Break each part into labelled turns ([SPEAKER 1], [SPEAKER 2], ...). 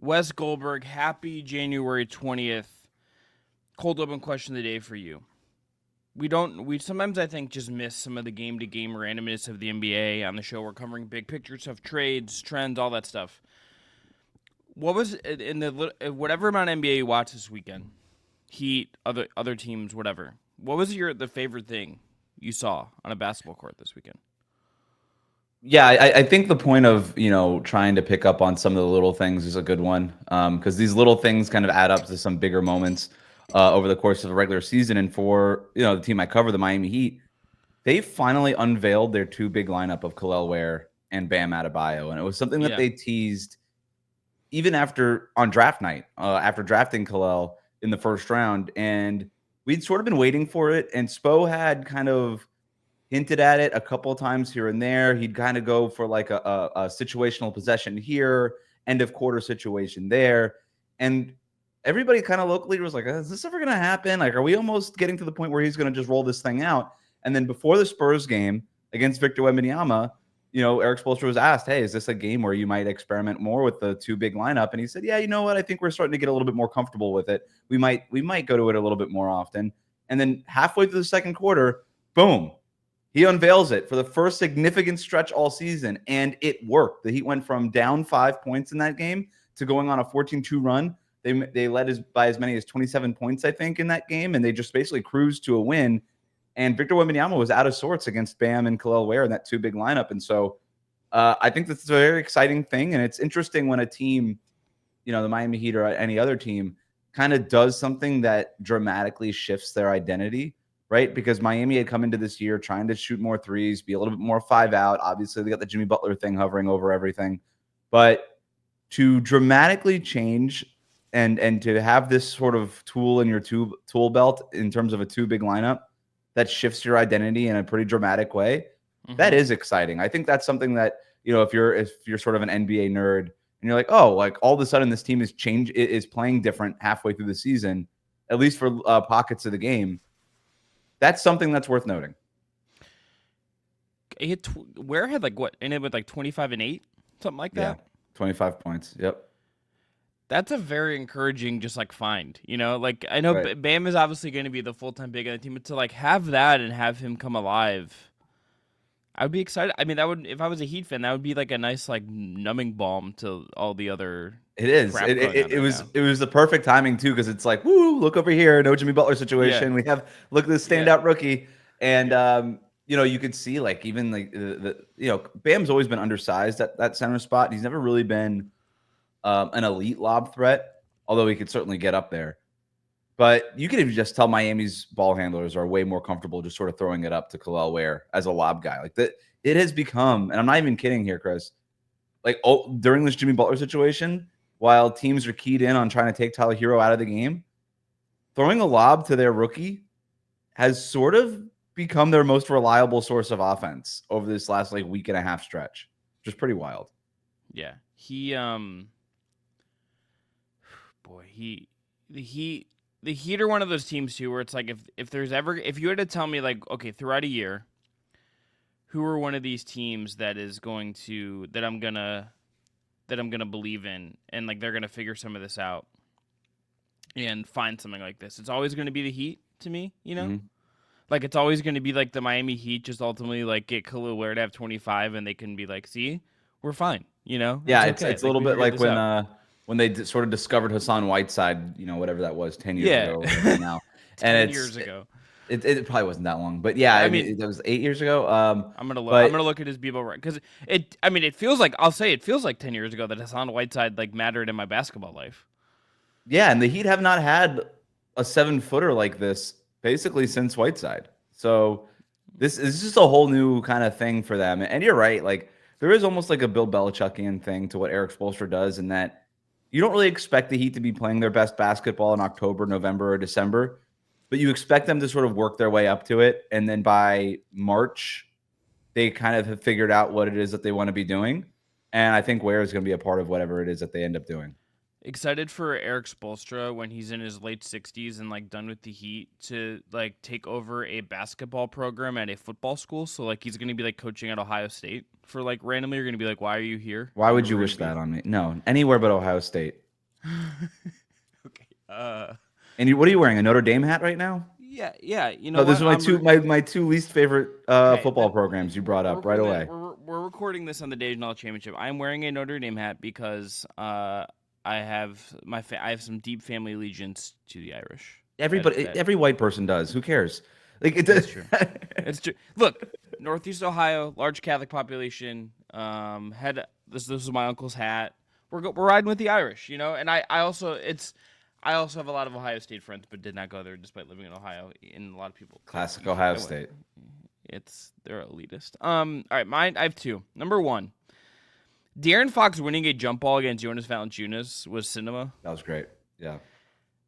[SPEAKER 1] Wes Goldberg, happy January 20th. Cold open question of the day for you. We sometimes, I think, just miss some of the game-to-game randomness of the NBA. On the show, we're covering big picture stuff, trades, trends, all that stuff. What was in the whatever amount of NBA you watched this weekend? Heat, other teams, whatever. What was the favorite thing you saw on a basketball court this weekend?
[SPEAKER 2] Yeah, I think the point of, trying to pick up on some of the little things is a good one, because these little things kind of add up to some bigger moments over the course of a regular season. And for, the team I cover, the Miami Heat, they finally unveiled their two big lineup of Khalil Ware and Bam Adebayo. And it was something that
[SPEAKER 1] Yeah,
[SPEAKER 2] they teased even on draft night, after drafting Khalil in the first round. And we'd sort of been waiting for it. And Spo had kind of hinted at it a couple of times here and there. He'd kind of go for like a situational possession here, end of quarter situation there. And everybody kind of locally was like, is this ever going to happen? Like, are we almost getting to the point where he's going to just roll this thing out? And then before the Spurs game against Victor Wembanyama, Eric Spoelstra was asked, hey, is this a game where you might experiment more with the two big lineup? And he said, yeah, you know what? I think we're starting to get a little bit more comfortable with it. We might go to it a little bit more often. And then halfway through the second quarter, boom, he unveils it for the first significant stretch all season, and it worked. The Heat went from down 5 points in that game to going on a 14-2 run. They led by as many as 27 points, I think, in that game, and they just basically cruised to a win. And Victor Wembanyama was out of sorts against Bam and Khalil Ware in that two big lineup. And so I think that's a very exciting thing, and it's interesting when a team, the Miami Heat or any other team, kind of does something that dramatically shifts their identity. Right? Because Miami had come into this year trying to shoot more threes, be a little bit more 5-out. Obviously, they got the Jimmy Butler thing hovering over everything. But to dramatically change and to have this sort of tool in your tool belt in terms of a two big lineup that shifts your identity in a pretty dramatic way, that is exciting. I think that's something that, if you're sort of an NBA nerd and you're like, oh, like all of a sudden this team is playing different halfway through the season, at least for pockets of the game. That's something that's worth noting.
[SPEAKER 1] Ware had ended with 25 and 8, something like that.
[SPEAKER 2] Yeah, 25 points. Yep.
[SPEAKER 1] That's a very encouraging, just find. I know
[SPEAKER 2] Right.
[SPEAKER 1] Bam is obviously going to be the full time big on the team, but to have that and have him come alive, I would be excited. I mean, that would, if I was a Heat fan, that would be a nice numbing balm to all the other.
[SPEAKER 2] It is. It was the perfect timing too, because it's like, woo, look over here, no Jimmy Butler situation. Yeah. We have look at this standout rookie, and you could see even the Bam's always been undersized at that center spot. He's never really been an elite lob threat, although he could certainly get up there. But you can even just tell Miami's ball handlers are way more comfortable just sort of throwing it up to Khalil Ware as a lob guy. Like that, it has become, and I'm not even kidding here, Chris. During this Jimmy Butler situation, while teams are keyed in on trying to take Tyler Hero out of the game, throwing a lob to their rookie has sort of become their most reliable source of offense over this last week and a half stretch, which is pretty wild.
[SPEAKER 1] Yeah, the Heat are one of those teams too, where it's like if you had to tell me okay, throughout a year, who are one of these teams that I'm gonna believe in, and they're gonna figure some of this out and find something like this, it's always gonna be the Heat to me.
[SPEAKER 2] Mm-hmm.
[SPEAKER 1] It's always gonna be the Miami Heat just ultimately get Khalil Ware to have 25, and they can be see, we're fine.
[SPEAKER 2] Yeah,
[SPEAKER 1] it's okay.
[SPEAKER 2] It's a little bit like when they sort of discovered Hassan Whiteside, whatever that was 10 years ago now.
[SPEAKER 1] 10 years ago.
[SPEAKER 2] It probably wasn't that long, but yeah, I mean that was 8 years ago.
[SPEAKER 1] I'm gonna look at his Bebo right, because it feels like 10 years ago that Hassan Whiteside maked in my basketball life.
[SPEAKER 2] Yeah, and the Heat have not had a 7-footer like this basically since Whiteside. So this is just a whole new kind of thing for them. And you're right, there is almost a Bill Belichickian thing to what Eric Spoelstra does, in that you don't really expect the Heat to be playing their best basketball in October, November, or December, but you expect them to sort of work their way up to it. And then by March, they kind of have figured out what it is that they want to be doing. And I think Ware is going to be a part of whatever it is that they end up doing.
[SPEAKER 1] Excited for Eric Spoelstra when he's in his late 60s and done with the Heat to take over a basketball program at a football school. So he's going to be coaching at Ohio State for randomly. You're going to be why are you here?
[SPEAKER 2] Why would you wish that on me? No, anywhere but Ohio State.
[SPEAKER 1] Okay.
[SPEAKER 2] And what are you wearing? A Notre Dame hat right now?
[SPEAKER 1] Yeah. You know
[SPEAKER 2] No, this
[SPEAKER 1] what?
[SPEAKER 2] is my two least favorite
[SPEAKER 1] Okay.
[SPEAKER 2] football programs you brought up right away.
[SPEAKER 1] We're recording this on the day of the championship. I'm wearing a Notre Dame hat because I have I have some deep family allegiance to the Irish.
[SPEAKER 2] Every white person does. Who cares? Like it
[SPEAKER 1] That's
[SPEAKER 2] does.
[SPEAKER 1] true. It's true. Look, Northeast Ohio, large Catholic population. Had this was my uncle's hat. We're riding with the Irish, you know. And I also have a lot of Ohio State friends, but did not go there despite living in Ohio. And a lot of people
[SPEAKER 2] Classic Ohio State.
[SPEAKER 1] They're elitist. All right, mine. I have two. Number one, De'Aaron Fox winning a jump ball against Jonas Valanciunas was cinema.
[SPEAKER 2] That was great. Yeah.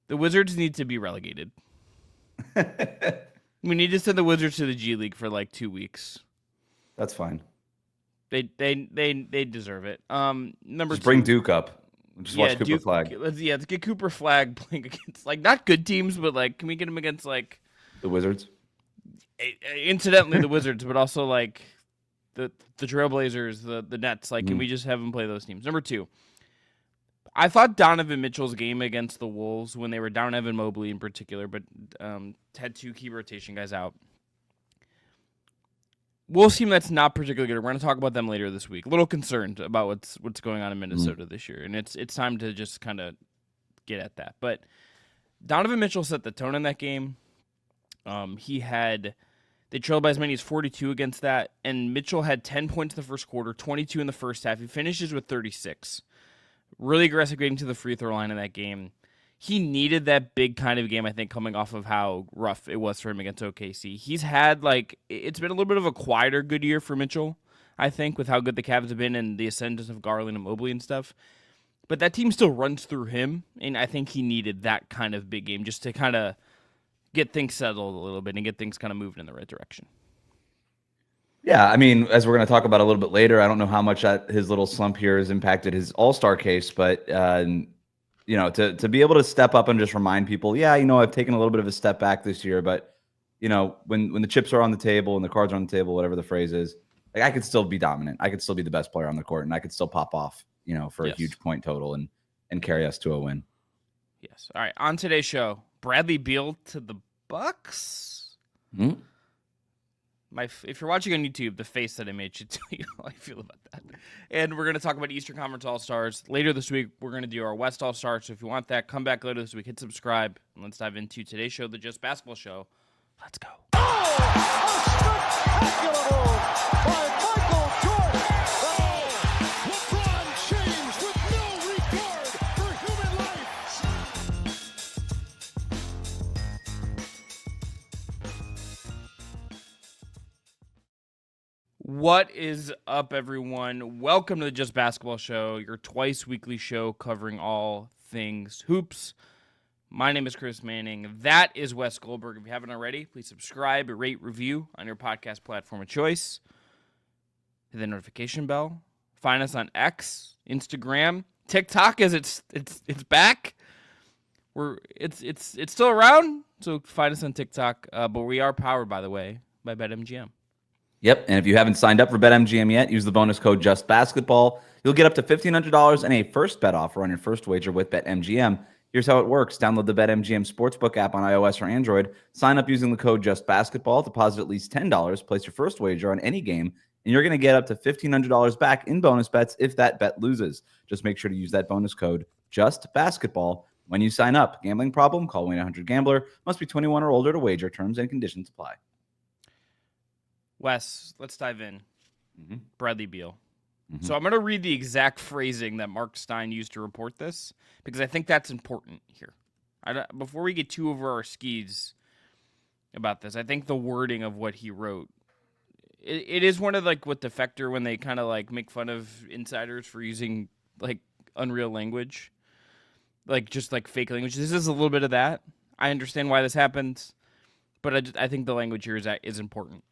[SPEAKER 1] The Wizards need to be relegated. We need to send the Wizards to the G League for like 2 weeks.
[SPEAKER 2] That's fine.
[SPEAKER 1] They deserve it. Number
[SPEAKER 2] Just
[SPEAKER 1] two,
[SPEAKER 2] bring Duke up. Just watch Cooper Flag.
[SPEAKER 1] Let's get Cooper Flag playing against like not good teams, but like can we get him against like
[SPEAKER 2] the Wizards?
[SPEAKER 1] Incidentally, the Wizards, but also like the Trailblazers, the Nets. Like, can we just have him play those teams? Number two, I thought Donovan Mitchell's game against the Wolves when they were down Evan Mobley in particular, but had two key rotation guys out. Wolves team that's not particularly good. We're going to talk about them later this week. A little concerned about what's going on in Minnesota this year, and it's time to just kind of get at that. But Donovan Mitchell set the tone in that game. They trailed by as many as 42 against that, and Mitchell had 10 points in the first quarter, 22 in the first half. He finishes with 36. Really aggressive getting to the free throw line in that game. He needed that big kind of game, I think, coming off of how rough it was for him against OKC. He's had, it's been a little bit of a quieter good year for Mitchell, I think, with how good the Cavs have been and the ascendance of Garland and Mobley and stuff. But that team still runs through him, and I think he needed that kind of big game just to kind of get things settled a little bit and get things kind of moving in the right direction.
[SPEAKER 2] Yeah, I mean, as we're going to talk about a little bit later, I don't know how much his little slump here has impacted his All-Star case, but to be able to step up and just remind people, I've taken a little bit of a step back this year, but when the chips are on the table and the cards are on the table, whatever the phrase is, like I could still be dominant. I could still be the best player on the court, and I could still pop off, for a huge point total and carry us to a win.
[SPEAKER 1] Yes. All right. On today's show, Bradley Beal to the Bucks.
[SPEAKER 2] Mm-hmm.
[SPEAKER 1] If you're watching on YouTube, the face that I made should tell you how I feel about that. And we're going to talk about Eastern Conference All-Stars. Later this week, we're going to do our West All-Star. So if you want that, come back later this week, hit subscribe, and let's dive into today's show, the Just Basketball Show. Let's go.
[SPEAKER 3] Oh, a spectacular move by Michael Jordan. Oh, LeBron James with no regard for human life.
[SPEAKER 1] What is up, everyone? Welcome to the Just Basketball Show, your twice weekly show covering all things hoops. My name is Chris Manning. That is Wes Goldberg. If you haven't already, please subscribe, rate, review on your podcast platform of choice. Hit the notification bell. Find us on X, Instagram, TikTok. As it's back. It's still around, so find us on TikTok. But we are powered, by the way, by BetMGM.
[SPEAKER 2] Yep, and if you haven't signed up for BetMGM yet, use the bonus code JustBasketball. You'll get up to $1,500 and a first bet offer on your first wager with BetMGM. Here's how it works. Download the BetMGM Sportsbook app on iOS or Android. Sign up using the code JustBasketball. Deposit at least $10. Place your first wager on any game, and you're going to get up to $1,500 back in bonus bets if that bet loses. Just make sure to use that bonus code JustBasketball when you sign up. Gambling problem? Call 1-800-GAMBLER. Must be 21 or older to wager. Terms and conditions apply.
[SPEAKER 1] Wes, let's dive in.
[SPEAKER 2] Mm-hmm.
[SPEAKER 1] Bradley Beal.
[SPEAKER 2] Mm-hmm.
[SPEAKER 1] So I'm going to read the exact phrasing that Mark Stein used to report this because I think that's important here. Before we get too over our skis about this, I think the wording of what he wrote, it is one of like with Defector when they kind of like make fun of insiders for using like unreal language, like just like fake language. This is a little bit of that. I understand why this happens, but I think the language here is important.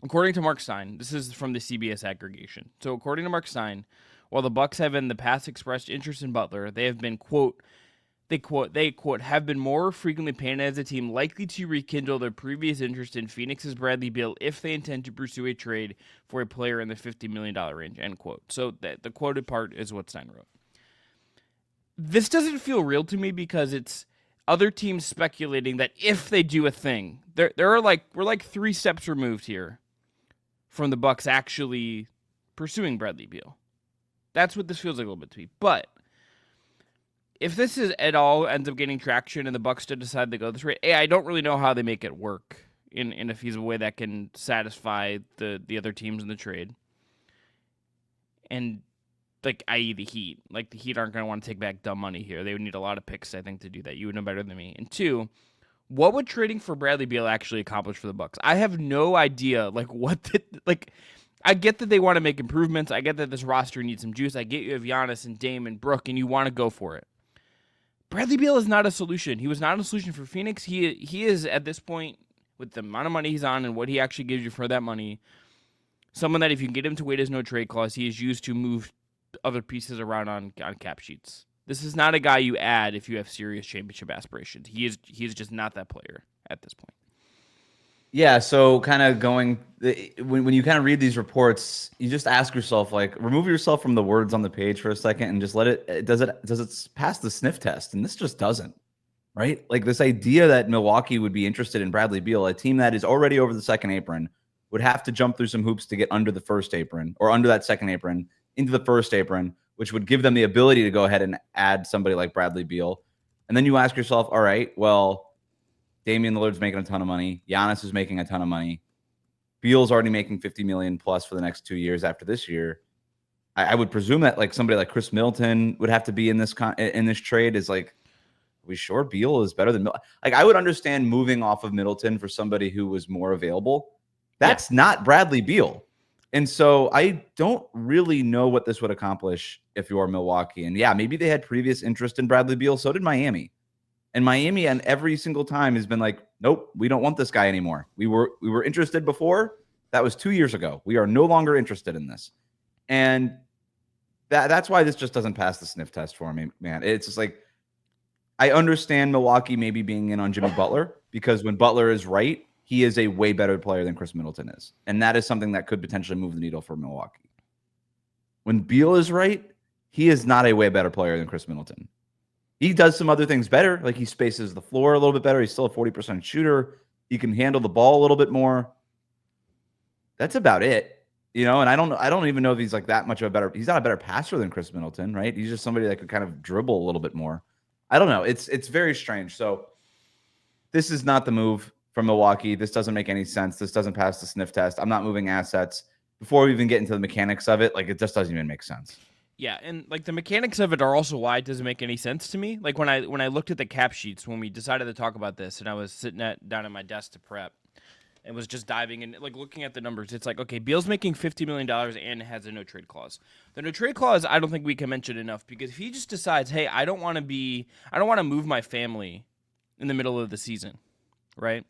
[SPEAKER 1] According to Mark Stein, this is from the CBS aggregation. So according to Mark Stein, while the Bucks have in the past expressed interest in Butler, they have been, quote, have been more frequently painted as a team likely to rekindle their previous interest in Phoenix's Bradley Beal if they intend to pursue a trade for a player in the $50 million range, end quote. So the quoted part is what Stein wrote. this doesn't feel real to me because it's other teams speculating that if they do a thing, we're like 3 steps removed here from the Bucks actually pursuing Bradley Beal. That's what this feels like a little bit to me. But if this is at all ends up getting traction and the Bucks to decide to go this way, I don't really know how they make it work in a feasible way that can satisfy the other teams in the trade. And like, i.e. the Heat. Like, the Heat aren't going to want to take back dumb money here. They would need a lot of picks, I think, to do that. You would know better than me. And 2, what would trading for Bradley Beal actually accomplish for the Bucks? I have no idea. I get that they want to make improvements. I get that this roster needs some juice. I get you have Giannis and Dame and Brook, and you want to go for it. Bradley Beal is not a solution. He was not a solution for Phoenix. He is, at this point, with the amount of money he's on and what he actually gives you for that money, someone that if you can get him to wait his no trade clause, he is used to move other pieces around on cap sheets. This is not a guy you add if you have serious championship aspirations. He is just not that player at this point.
[SPEAKER 2] Yeah, so kind of when you kind of read these reports, you just ask yourself, like, remove yourself from the words on the page for a second and just let it does it pass the sniff test? And this just doesn't, right? Like, this idea that Milwaukee would be interested in Bradley Beal, a team that is already over the second apron, would have to jump through some hoops to get under the first apron or under that second apron into the first apron, which would give them the ability to go ahead and add somebody like Bradley Beal. And then you ask yourself, all right, well, Damian Lillard's making a ton of money. Giannis is making a ton of money. Beal's already making $50 million plus for the next 2 years after this year. I would presume that like somebody like Chris Middleton would have to be in this trade. Is like, are we sure Beal is better than like I would understand moving off of Middleton for somebody who was more available. That's not Bradley Beal. And so I don't really know what this would accomplish if you are Milwaukee. And yeah, maybe they had previous interest in Bradley Beal. So did Miami. And Miami, and every single time, has been like, nope, we don't want this guy anymore. We were interested before. That was 2 years ago. We are no longer interested in this. And that's why this just doesn't pass the sniff test for me, man. It's just like, I understand Milwaukee maybe being in on Jimmy Butler, because when Butler is right, he is a way better player than Chris Middleton is. And that is something that could potentially move the needle for Milwaukee. When Beal is right, he is not a way better player than Chris Middleton. He does some other things better, like he spaces the floor a little bit better. He's still a 40% shooter. He can handle the ball a little bit more. That's about it, you know. And I don't even know if he's like that much of a better. He's not a better passer than Chris Middleton, right? He's just somebody that could kind of dribble a little bit more. I don't know. It's very strange. So this is not the move from Milwaukee. This doesn't make any sense. This doesn't pass the sniff test. I'm not moving assets before we even get into the mechanics of it. Like, it just doesn't even make sense.
[SPEAKER 1] Yeah, and like the mechanics of it are also why it doesn't make any sense to me. Like when I looked at the cap sheets when we decided to talk about this, and I was sitting down at my desk to prep, and was just diving in, like looking at the numbers. It's like, okay, Beal's making $50 million and has a no trade clause. The no trade clause, I don't think we can mention enough, because if he just decides, hey, I don't want to move my family in the middle of the season, right?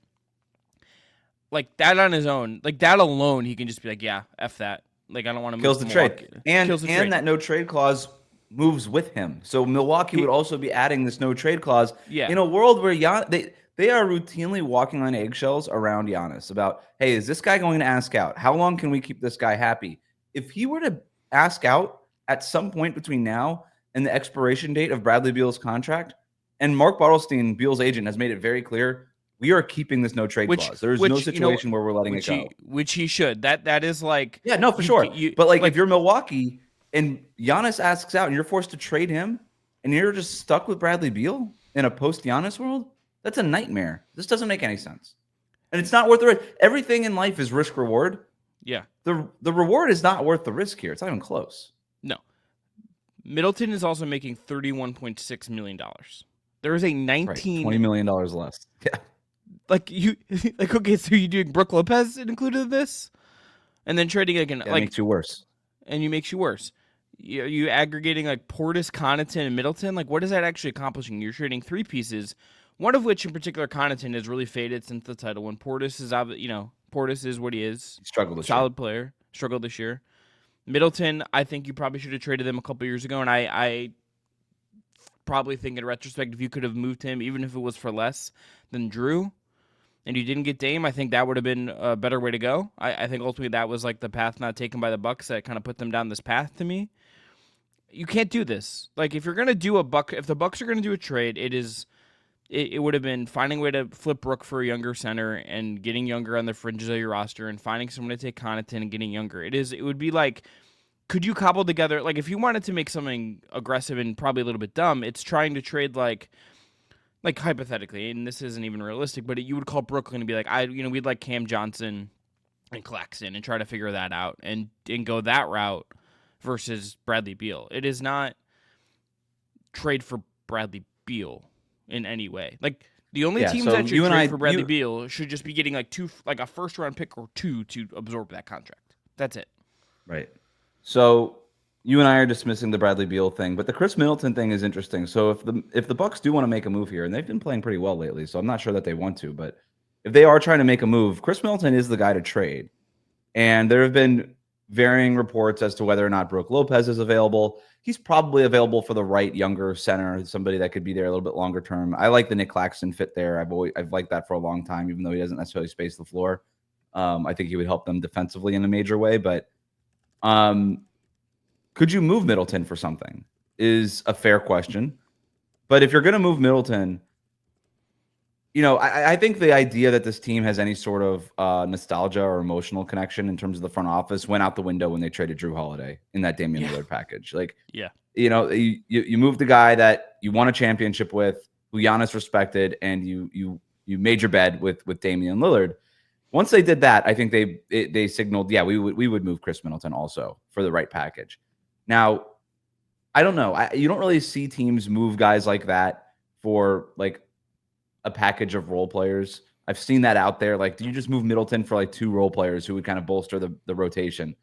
[SPEAKER 1] Like that on his own, like that alone, he can just be like, yeah, F that. Like, I don't want to
[SPEAKER 2] kills
[SPEAKER 1] move
[SPEAKER 2] the
[SPEAKER 1] Milwaukee.
[SPEAKER 2] trade. And that no trade clause moves with him. So Milwaukee would also be adding this no trade clause in a world where they are routinely walking on eggshells around Giannis about, hey, is this guy going to ask out? How long can we keep this guy happy? If he were to ask out at some point between now and the expiration date of Bradley Beal's contract, and Mark Bartelstein, Beal's agent, has made it very clear, we are keeping this no trade clause. There is no situation where we're letting it go.
[SPEAKER 1] Which he should. That is like,
[SPEAKER 2] yeah, no, for sure. But like if you're Milwaukee and Giannis asks out and you're forced to trade him and you're just stuck with Bradley Beal in a post-Giannis world, that's a nightmare. This doesn't make any sense. And it's not worth the risk. Everything in life is risk reward.
[SPEAKER 1] Yeah.
[SPEAKER 2] The reward is not worth the risk here. It's not even close.
[SPEAKER 1] No. Middleton is also making $31.6 million. There is a
[SPEAKER 2] $20 million less. Yeah.
[SPEAKER 1] Okay, so you doing Brook Lopez included in this, and then trading again,
[SPEAKER 2] that makes you worse.
[SPEAKER 1] And you makes you worse. You aggregating like Portis, Connaughton, and Middleton. Like, what is that actually accomplishing? You're trading 3 pieces, one of which in particular, Connaughton, has really faded since the title. When Portis is Portis is what he is.
[SPEAKER 2] He struggled this
[SPEAKER 1] solid year. Player, struggled this year. Middleton, I think you probably should have traded him a couple years ago, and I probably think in retrospect, if you could have moved him, even if it was for less than Drew, and you didn't get Dame, I think that would have been a better way to go. I think ultimately that was like the path not taken by the Bucks that kind of put them down this path to me. you can't do this. Like if you're gonna do if the Bucks are gonna do a trade, it would have been finding a way to flip Brook for a younger center and getting younger on the fringes of your roster and finding someone to take Connaughton and getting younger. It would be like, could you cobble together, like if you wanted to make something aggressive and probably a little bit dumb, it's trying to trade like hypothetically, and this isn't even realistic, but you would call Brooklyn and be like, we'd like Cam Johnson and Claxton and try to figure that out and go that route versus Bradley Beal. It is not trade for Bradley Beal in any way. Like the only teams that should trade for Bradley Beal should just be getting like a first round pick or two to absorb that contract. That's it.
[SPEAKER 2] Right. So you and I are dismissing the Bradley Beal thing, but the Chris Middleton thing is interesting. So if the Bucks do want to make a move here, and they've been playing pretty well lately, so I'm not sure that they want to, but if they are trying to make a move, Chris Middleton is the guy to trade. And there have been varying reports as to whether or not Brook Lopez is available. He's probably available for the right younger center, somebody that could be there a little bit longer term. I like the Nick Claxton fit there. I've liked that for a long time, even though he doesn't necessarily space the floor. I think he would help them defensively in a major way, but could you move Middleton for something is a fair question. But if you're going to move Middleton, I think the idea that this team has any sort of nostalgia or emotional connection in terms of the front office went out the window when they traded Drew Holiday in that Damian Lillard package. Like, you moved the guy that you won a championship with, who Giannis respected, and you made your bed with Damian Lillard. Once they did that, I think they signaled, we would move Chris Middleton also for the right package. Now, I don't know. You don't really see teams move guys like that for like a package of role players. I've seen that out there. Like, do you just move Middleton for like two role players who would kind of bolster the rotation?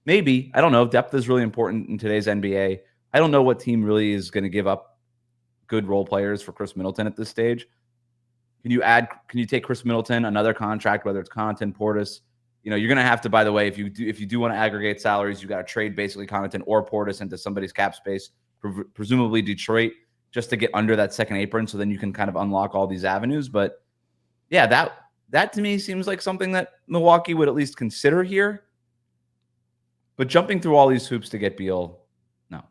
[SPEAKER 2] Maybe. I don't know. Depth is really important in today's NBA. I don't know what team really is going to give up good role players for Chris Middleton at this stage. Can you take Chris Middleton, another contract, whether it's Connaughton, Portis? You're going to have to, by the way, if you do want to aggregate salaries, you got to trade basically Connaughton or Portis into somebody's cap space, presumably Detroit, just to get under that second apron. So then you can kind of unlock all these avenues. But yeah, that to me seems like something that Milwaukee would at least consider here. But jumping through all these hoops to get Beal, no.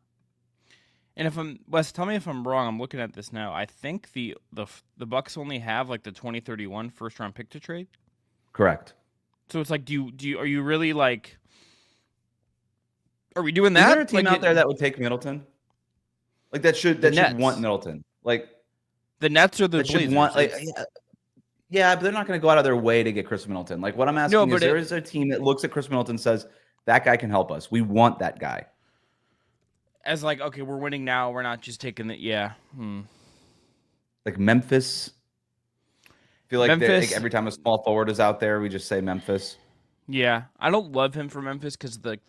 [SPEAKER 1] And Wes, tell me if I'm wrong. I'm looking at this now. I think the Bucks only have like the 2031 first round pick to trade.
[SPEAKER 2] Correct.
[SPEAKER 1] So it's like, are you really like? Are we doing that?
[SPEAKER 2] Is there a team out there that would take Middleton? Like that should want Middleton. Like
[SPEAKER 1] the Nets or the Blazers.
[SPEAKER 2] But they're not going to go out of their way to get Chris Middleton. Like what I'm asking is, there is a team that looks at Chris Middleton and says, that guy can help us. We want that guy.
[SPEAKER 1] As like, okay, we're winning now. We're not just taking the
[SPEAKER 2] Like Memphis. I feel like every time a small forward is out there, we just say Memphis.
[SPEAKER 1] Yeah, I don't love him for Memphis because the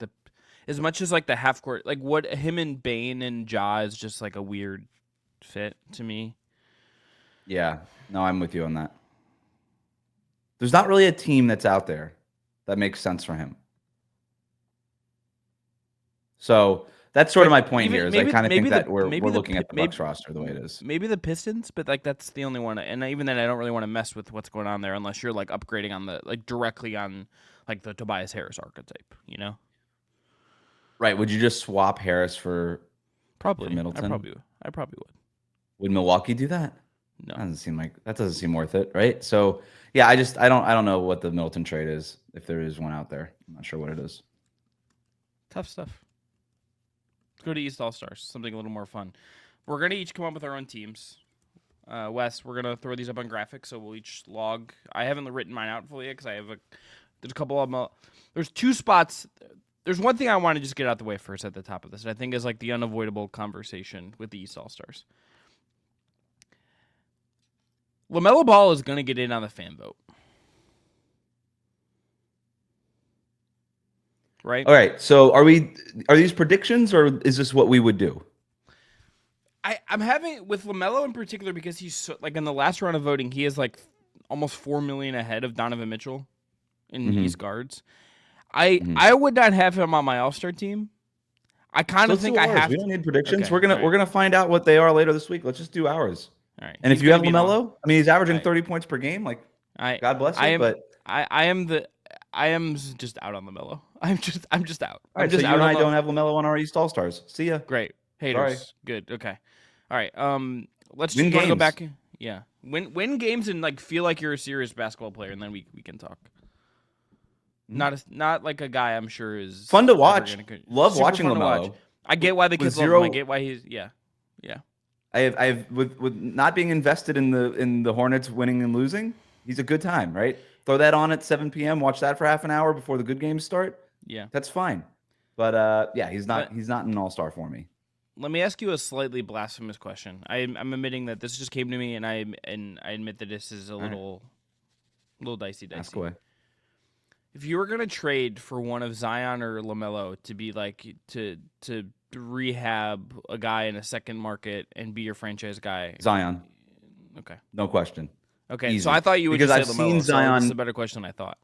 [SPEAKER 1] as much as like the half court, like what him and Bane and Ja is just like a weird fit to me.
[SPEAKER 2] Yeah, no, I'm with you on that. There's not really a team that's out there that makes sense for him. So that's sort of my point here. Is I kind of think that we're looking at the Bucks roster the way it is.
[SPEAKER 1] Maybe the Pistons, but like that's the only one. And even then, I don't really want to mess with what's going on there unless you're like upgrading on the directly on like the Tobias Harris archetype.
[SPEAKER 2] Right? Would you just swap Harris for
[SPEAKER 1] Middleton? I probably would.
[SPEAKER 2] Would Milwaukee do that?
[SPEAKER 1] No,
[SPEAKER 2] that doesn't seem worth it, right? So yeah, I don't know what the Middleton trade is, if there is one out there. I'm not sure what it is.
[SPEAKER 1] Tough stuff. Let's go to East All-Stars, something a little more fun. We're going to each come up with our own teams. Wes, we're going to throw these up on graphics, so we'll each log. I haven't written mine out fully yet because there's a couple of them. There's two spots. There's one thing I want to just get out the way first at the top of this, and I think is like the unavoidable conversation with the East All-Stars. LaMelo Ball is going to get in on the fan vote. Right?
[SPEAKER 2] All right. So are these predictions, or is this what we would do?
[SPEAKER 1] I'm having with LaMelo in particular because he's so, like in the last round of voting, he is like almost 4 million ahead of Donovan Mitchell in East guards. I would not have him on my All-Star team. I kind of think I have.
[SPEAKER 2] We don't need predictions. Okay, we're gonna find out what they are later this week. Let's just do ours.
[SPEAKER 1] All right.
[SPEAKER 2] And if you have LaMelo, I mean, he's averaging 30 points per game. Like, God bless you.
[SPEAKER 1] I am just out on LaMelo. I'm just out.
[SPEAKER 2] All right,
[SPEAKER 1] I'm just
[SPEAKER 2] so you
[SPEAKER 1] out
[SPEAKER 2] and I
[SPEAKER 1] on
[SPEAKER 2] don't have LaMelo on our East All-Stars. See ya.
[SPEAKER 1] Great. Haters. Good. Okay. All right. Let's
[SPEAKER 2] Win
[SPEAKER 1] just wanna go
[SPEAKER 2] games.
[SPEAKER 1] back. Yeah. Win games and like feel like you're a serious basketball player, and then we can talk. Not like a guy I'm sure is
[SPEAKER 2] Fun to
[SPEAKER 1] ever
[SPEAKER 2] watch. Love
[SPEAKER 1] super
[SPEAKER 2] watching
[SPEAKER 1] fun to
[SPEAKER 2] LaMelo.
[SPEAKER 1] watch. I get why the
[SPEAKER 2] With
[SPEAKER 1] kids love him.
[SPEAKER 2] zero-
[SPEAKER 1] I get why he's yeah.
[SPEAKER 2] I've with not being invested in the Hornets winning and losing, he's a good time, right? Throw that on at 7 p.m. Watch that for half an hour before the good games start.
[SPEAKER 1] Yeah.
[SPEAKER 2] That's fine. But yeah, he's not
[SPEAKER 1] But-
[SPEAKER 2] an all-star for me.
[SPEAKER 1] Let me ask you a slightly blasphemous question. I'm admitting that this just came to me, and I admit that this is a little dicey.
[SPEAKER 2] Ask away.
[SPEAKER 1] If you were gonna trade for one of Zion or LaMelo to be like to rehab a guy in a second market and be your franchise guy,
[SPEAKER 2] Zion,
[SPEAKER 1] okay,
[SPEAKER 2] no question.
[SPEAKER 1] okay.
[SPEAKER 2] Easy.
[SPEAKER 1] So I thought you would
[SPEAKER 2] Because
[SPEAKER 1] just say
[SPEAKER 2] I've
[SPEAKER 1] LaMelo.
[SPEAKER 2] seen
[SPEAKER 1] So
[SPEAKER 2] Zion-
[SPEAKER 1] this is a better question than I thought.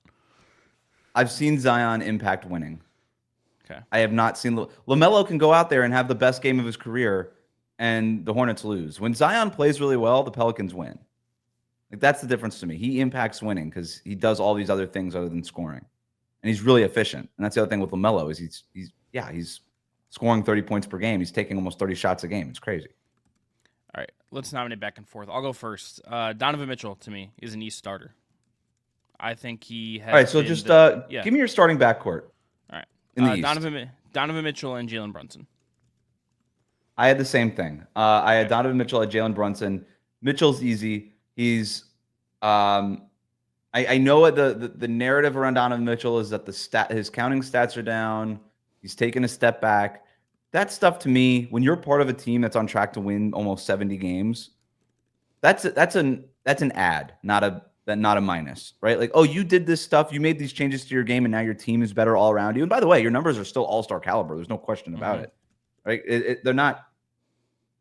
[SPEAKER 2] I've seen Zion impact winning.
[SPEAKER 1] Okay.
[SPEAKER 2] I have not seen LaMelo can go out there and have the best game of his career, and the Hornets lose. When Zion plays really well, the Pelicans win. Like that's the difference to me. He impacts winning because he does all these other things other than scoring, and he's really efficient. And that's the other thing with LaMelo is he's scoring 30 points per game. He's taking almost 30 shots a game. It's crazy.
[SPEAKER 1] All right, let's nominate back and forth. I'll go first. Donovan Mitchell to me is an East starter. I think he has.
[SPEAKER 2] All right, so
[SPEAKER 1] been
[SPEAKER 2] just
[SPEAKER 1] yeah.
[SPEAKER 2] give me your starting backcourt.
[SPEAKER 1] All right,
[SPEAKER 2] in the East.
[SPEAKER 1] Donovan Mitchell and Jalen Brunson.
[SPEAKER 2] I had the same thing. I had Donovan Mitchell, I had Jalen Brunson. Mitchell's easy. He's I know the narrative around Donovan Mitchell is that his counting stats are down. He's taken a step back. That stuff to me, when you're part of a team that's on track to win almost 70 games, that's an add, not a minus, right? Like, oh, you did this stuff, you made these changes to your game, and now your team is better all around you. And by the way, your numbers are still all-star caliber. There's no question about it, right? They're not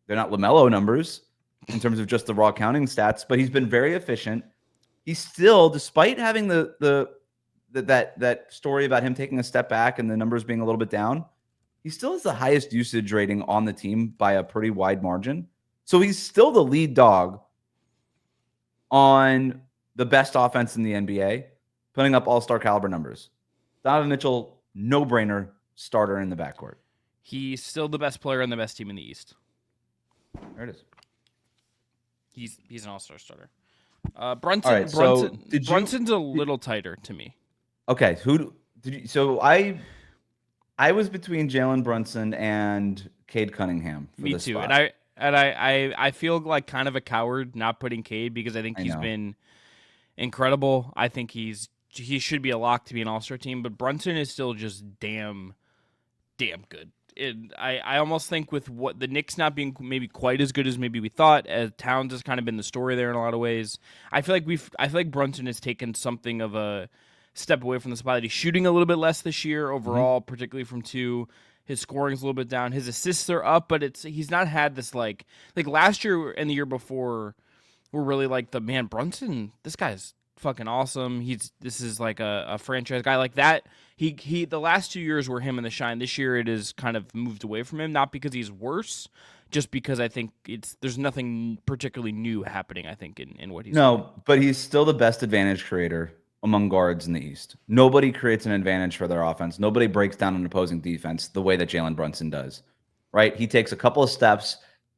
[SPEAKER 2] LaMelo numbers in terms of just the raw counting stats, but he's been very efficient. He's still, despite having that story about him taking a step back and the numbers being a little bit down, he still has the highest usage rating on the team by a pretty wide margin. So he's still the lead dog on the best offense in the NBA, putting up all-star caliber numbers. Donovan Mitchell, no-brainer starter in the backcourt.
[SPEAKER 1] He's still the best player on the best team in the East.
[SPEAKER 2] There it is.
[SPEAKER 1] He's an all-star starter. Brunson.
[SPEAKER 2] All right, so
[SPEAKER 1] Brunson's a little tighter to me.
[SPEAKER 2] Okay, who did you? So I was between Jalen Brunson and Cade Cunningham. For
[SPEAKER 1] Me
[SPEAKER 2] this
[SPEAKER 1] too,
[SPEAKER 2] spot.
[SPEAKER 1] and I feel like kind of a coward not putting Cade because I think he's been incredible. I think he should be a lock to be an all-star team, but Brunson is still just damn good. I almost think with what the Knicks not being maybe quite as good as maybe we thought, as Towns has kind of been the story there in a lot of ways. I feel like Brunson has taken something of a step away from the spotlight. He's shooting a little bit less this year overall, particularly from two. His scoring is a little bit down. His assists are up, but he's not had this like last year and the year before were really like the man Brunson. This guy's fucking awesome. This is like a franchise guy like that. He the last 2 years were him in the shine. This year it is kind of moved away from him, not because he's worse, just because I think there's nothing particularly new happening, I think, in what he's doing.
[SPEAKER 2] But he's still the best advantage creator among guards in the East. Nobody creates an advantage for their offense. Nobody breaks down an opposing defense the way that Jalen Brunson does, right? He takes a couple of steps,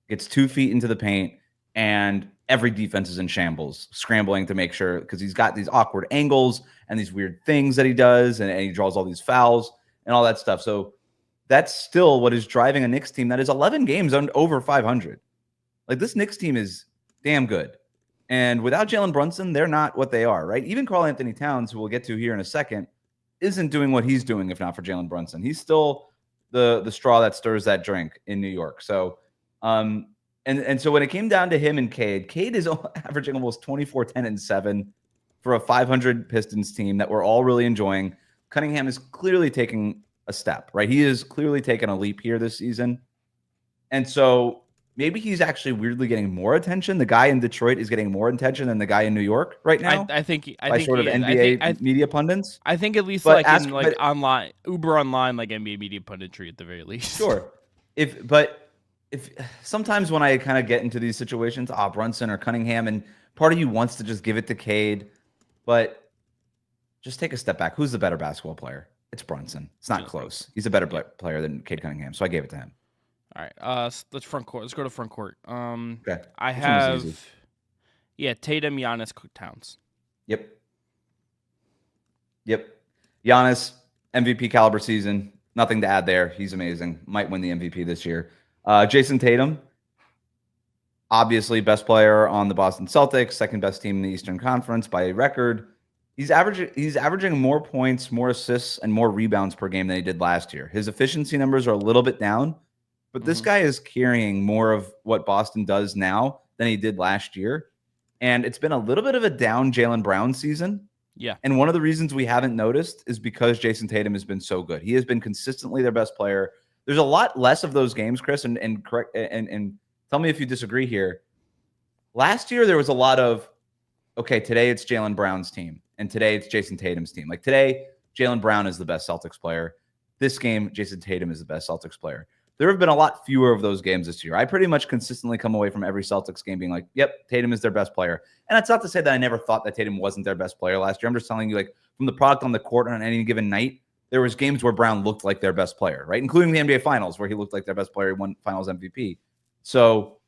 [SPEAKER 2] gets 2 feet into the paint, and every defense is in shambles, scrambling to make sure, because he's got these awkward angles and these weird things that he does, and he draws all these fouls and all that stuff. So that's still what is driving a Knicks team that is 11 games over 500. Like, this Knicks team is damn good. And without Jalen Brunson, they're not what they are, right? Even Karl Anthony Towns, who we'll get to here in a second, isn't doing what he's doing if not for Jalen Brunson. He's still the straw that stirs that drink in New York. So, and so when it came down to him and Cade is averaging almost 24, 10, and 7 for a 500 Pistons team that we're all really enjoying. Cunningham is clearly taking a step, right? He is clearly taking a leap here this season. And so maybe he's actually weirdly getting more attention. The guy in Detroit is getting more attention than the guy in New York right now.
[SPEAKER 1] I think
[SPEAKER 2] NBA media pundits.
[SPEAKER 1] I think at least
[SPEAKER 2] But
[SPEAKER 1] online, Uber online, like NBA media punditry at the very least.
[SPEAKER 2] Sure. If sometimes when I kind of get into these situations, Brunson or Cunningham, and part of you wants to just give it to Cade, but just take a step back. Who's the better basketball player? It's Brunson. It's not
[SPEAKER 1] Just
[SPEAKER 2] close.
[SPEAKER 1] Brunson.
[SPEAKER 2] He's a better player than Cade Cunningham, so I gave it to him.
[SPEAKER 1] All right. Let's front court. Let's go to front court.
[SPEAKER 2] Okay.
[SPEAKER 1] I
[SPEAKER 2] This one was easy.
[SPEAKER 1] have, Tatum, Giannis, Towns.
[SPEAKER 2] Yep. Giannis, MVP caliber season. Nothing to add there. He's amazing. Might win the MVP this year. Jason Tatum, obviously best player on the Boston Celtics, second best team in the Eastern Conference by a record. He's averaging more points, more assists, and more rebounds per game than he did last year. His efficiency numbers are a little bit down, but this guy is carrying more of what Boston does now than he did last year. And it's been a little bit of a down Jaylen Brown season.
[SPEAKER 1] Yeah.
[SPEAKER 2] And one of the reasons we haven't noticed is because Jason Tatum has been so good. He has been consistently their best player. There's a lot less of those games, Chris, and tell me if you disagree here. Last year, there was a lot of, okay, today it's Jaylen Brown's team, and today it's Jason Tatum's team. Like today, Jaylen Brown is the best Celtics player. This game, Jason Tatum is the best Celtics player. There have been a lot fewer of those games this year. I pretty much consistently come away from every Celtics game being like, yep, Tatum is their best player. And that's not to say that I never thought that Tatum wasn't their best player last year. I'm just telling you, like, from the product on the court on any given night, there was games where Brown looked like their best player, right? Including the NBA Finals, where he looked like their best player. He won Finals MVP. So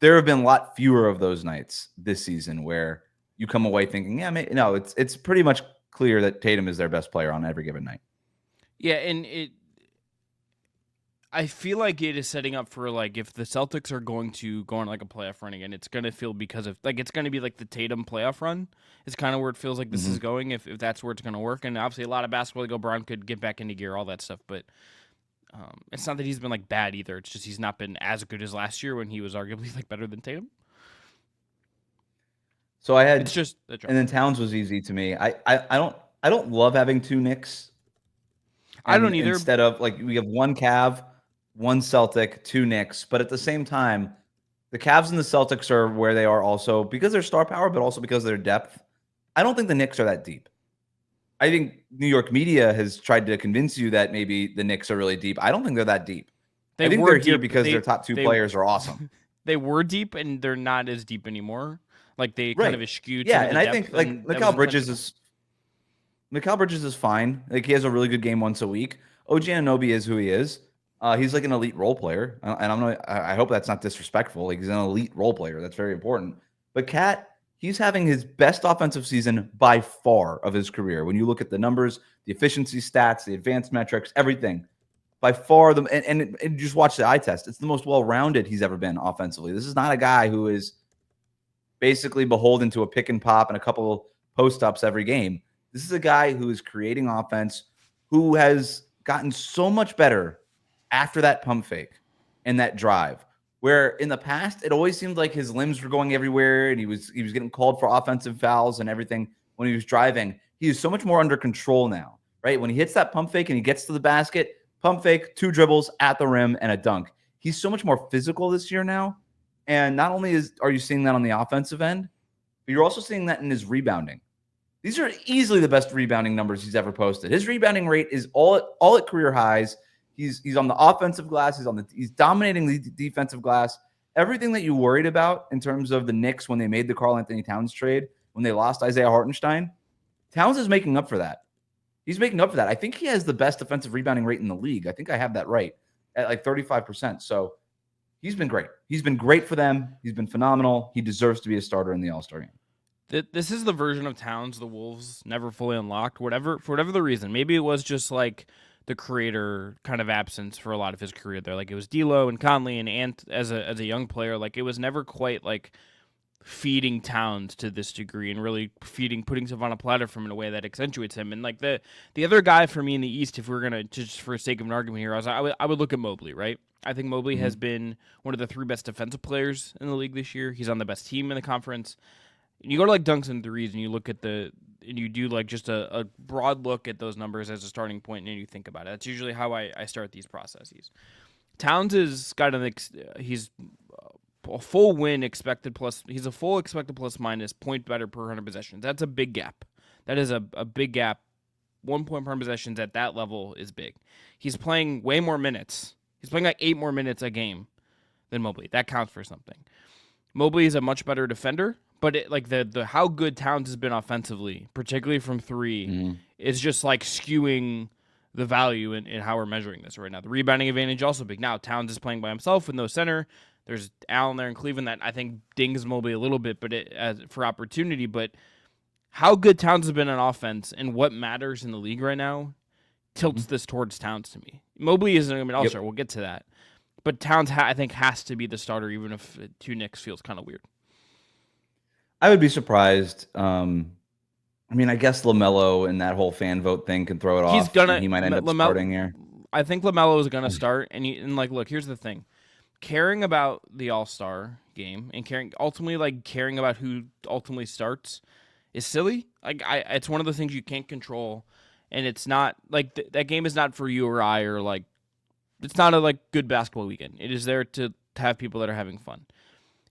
[SPEAKER 2] there have been a lot fewer of those nights this season where you come away thinking, yeah, no, it's pretty much clear that Tatum is their best player on every given night.
[SPEAKER 1] Yeah, and I feel like it is setting up for, like, if the Celtics are going to go on, like, a playoff run again, it's going to feel because of, like, it's going to be like the Tatum playoff run. It's kind of where it feels like this is going, if that's where it's going to work. And obviously a lot of basketball, like, Brown could get back into gear, all that stuff. But it's not that he's been, like, bad either. It's just he's not been as good as last year when he was arguably, like, better than Tatum.
[SPEAKER 2] So I had,
[SPEAKER 1] it's just,
[SPEAKER 2] and then Towns was easy to me. I don't love having two Knicks.
[SPEAKER 1] I don't either.
[SPEAKER 2] Instead of, like, we have one Cav, one Celtic, two Knicks, but at the same time, the Cavs and the Celtics are where they are also because they're star power, but also because of their depth. I don't think the Knicks are that deep. I think New York media has tried to convince you that maybe the Knicks are really deep. I don't think they're that deep. I think they're here because their top two players are awesome.
[SPEAKER 1] They were deep, and they're not as deep anymore. Like, they kind of eschewed.
[SPEAKER 2] Yeah, and I think, like, Mikal Bridges is fine. Like, he has a really good game once a week. OG Anunoby is who he is. He's like an elite role player, and I hope that's not disrespectful. Like, he's an elite role player. That's very important. But Cat, he's having his best offensive season by far of his career. When you look at the numbers, the efficiency stats, the advanced metrics, everything, by far and just watch the eye test. It's the most well-rounded he's ever been offensively. This is not a guy who is basically beholden to a pick and pop and a couple post-ups every game. This is a guy who is creating offense, who has gotten so much better after that pump fake and that drive, where in the past, it always seemed like his limbs were going everywhere and he was getting called for offensive fouls and everything when he was driving. He is so much more under control now, right? When he hits that pump fake and he gets to the basket, pump fake, two dribbles at the rim and a dunk. He's so much more physical this year now. And not only are you seeing that on the offensive end, but you're also seeing that in his rebounding. These are easily the best rebounding numbers he's ever posted. His rebounding rate is all at career highs. He's on the offensive glass. He's dominating the defensive glass. Everything that you worried about in terms of the Knicks when they made the Karl-Anthony Towns trade, when they lost Isaiah Hartenstein, Towns is making up for that. He's making up for that. I think he has the best defensive rebounding rate in the league. I think I have that right at like 35%. So he's been great. He's been great for them. He's been phenomenal. He deserves to be a starter in the All-Star game.
[SPEAKER 1] This is the version of Towns the Wolves never fully unlocked, for whatever the reason. Maybe it was just like the creator kind of absence for a lot of his career there. Like, it was D'Lo and Conley and Ant as a young player. Like, it was never quite like feeding Towns to this degree and really putting stuff on a platter for him in a way that accentuates him. And like the other guy for me in the East, if we're gonna just for sake of an argument here, I would look at Mobley, right? I think Mobley has been one of the three best defensive players in the league this year. He's on the best team in the conference. And you go to like dunks and threes, and you look at and you do like just a broad look at those numbers as a starting point, and you think about it. That's usually how I start these processes. Towns has got he's a full win expected plus. He's a full expected plus minus point better per 100 possessions. That's a big gap. That is a big gap. 1 point per possessions at that level is big. He's playing way more minutes. He's playing like 8 more minutes a game than Mobley. That counts for something. Mobley is a much better defender, but the how good Towns has been offensively, particularly from three, is just like skewing the value in how we're measuring this right now. The rebounding advantage also big. Now Towns is playing by himself with no center. There's Allen there in Cleveland that I think dings Mobley a little bit, but for opportunity. But how good Towns has been on offense and what matters in the league right now tilts this towards Towns to me. Mobley isn't going to be an all-star. We'll get to that. But Towns, I think, has to be the starter, even if two Knicks feels kind of weird.
[SPEAKER 2] I would be surprised. I mean, I guess LaMelo and that whole fan vote thing can throw it off. He might end up starting here.
[SPEAKER 1] I think LaMelo is going to start. And look, here's the thing. Caring about the All-Star game and ultimately caring about who ultimately starts is silly. It's one of the things you can't control. And it's not that game is not for you or I, or it's not a good basketball weekend. It is there to have people that are having fun.